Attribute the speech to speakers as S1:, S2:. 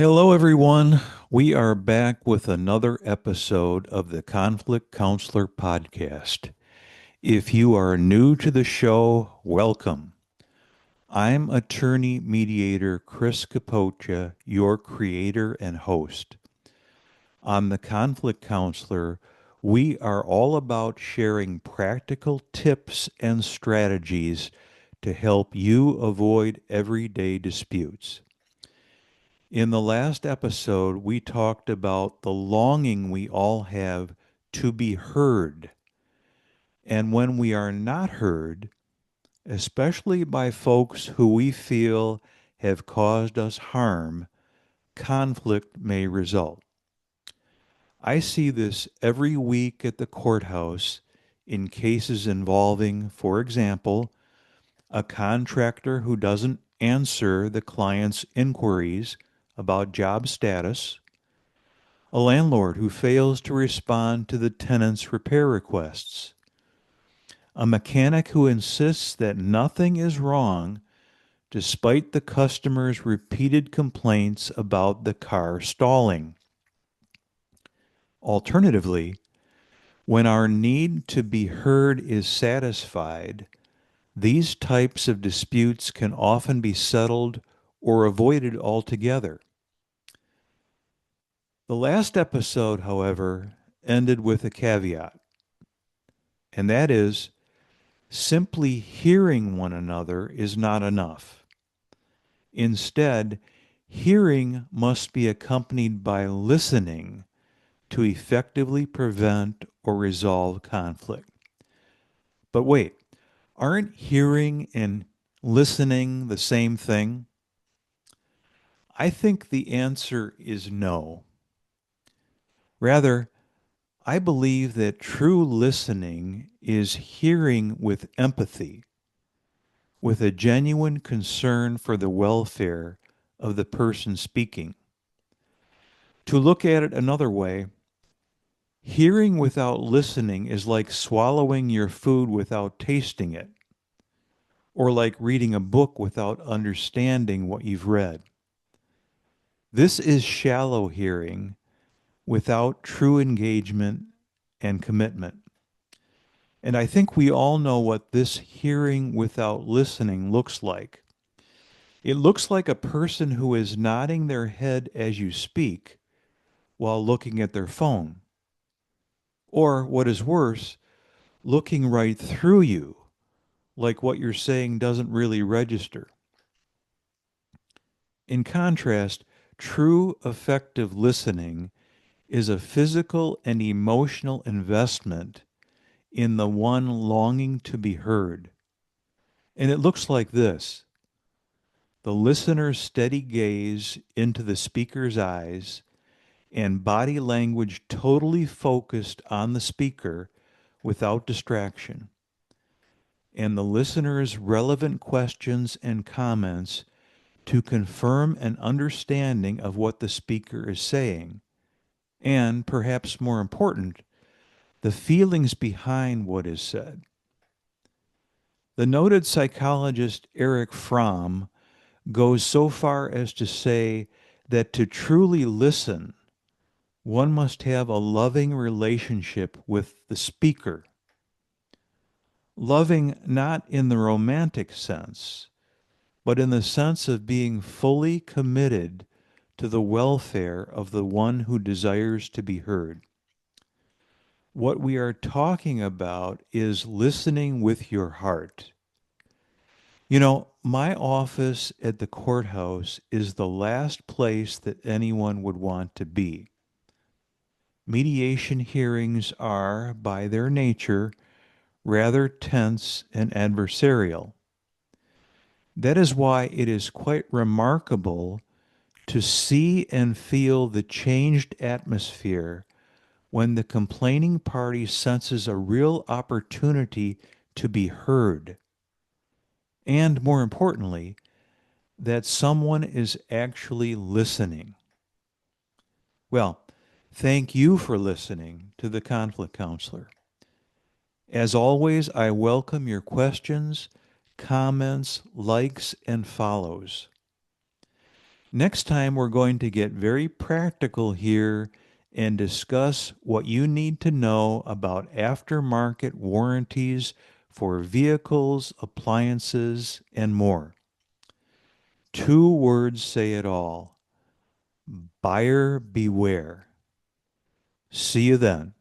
S1: Hello, everyone. We are back with another episode of the Conflict Counselor podcast. If you are new to the show, welcome. I'm attorney mediator Chris Capocha, your creator and host. On the Conflict Counselor, we are all about sharing practical tips and strategies to help you avoid everyday disputes. In the last episode, we talked about the longing we all have to be heard. And when we are not heard, especially by folks who we feel have caused us harm, conflict may result. I see this every week at the courthouse in cases involving, for example, a contractor who doesn't answer the client's inquiries about job status, a landlord who fails to respond to the tenant's repair requests, a mechanic who insists that nothing is wrong despite the customer's repeated complaints about the car stalling. Alternatively, when our need to be heard is satisfied, these types of disputes can often be settled or avoided altogether. The last episode, however, ended with a caveat, and that is simply hearing one another is not enough. Instead, hearing must be accompanied by listening to effectively prevent or resolve conflict. But wait, aren't hearing and listening the same thing? I think the answer is no. Rather, I believe that true listening is hearing with empathy, with a genuine concern for the welfare of the person speaking. To look at it another way, hearing without listening is like swallowing your food without tasting it, or like reading a book without understanding what you've read. This is shallow hearing without true engagement and commitment. And I think we all know what this hearing without listening looks like. It looks like a person who is nodding their head as you speak while looking at their phone. Or, what is worse, looking right through you, like what you're saying doesn't really register. In contrast, true effective listening is a physical and emotional investment in the one longing to be heard. And it looks like this: the listener's steady gaze into the speaker's eyes and body language totally focused on the speaker without distraction, and the listener's relevant questions and comments to confirm an understanding of what the speaker is saying, and perhaps more important, the feelings behind what is said. The noted psychologist Erich Fromm goes so far as to say that to truly listen, one must have a loving relationship with the speaker. Loving not in the romantic sense, but in the sense of being fully committed to the welfare of the one who desires to be heard. What we are talking about is listening with your heart. You know, my office at the courthouse is the last place that anyone would want to be. Mediation hearings are, by their nature, rather tense and adversarial. That is why it is quite remarkable to see and feel the changed atmosphere when the complaining party senses a real opportunity to be heard, and more importantly, that someone is actually listening. Well, thank you for listening to the Conflict Counselor. As always, I welcome your questions, comments, likes, and follows. Next time, we're going to get very practical here and discuss what you need to know about aftermarket warranties for vehicles, appliances, and more. Two words say it all: buyer beware. See you then.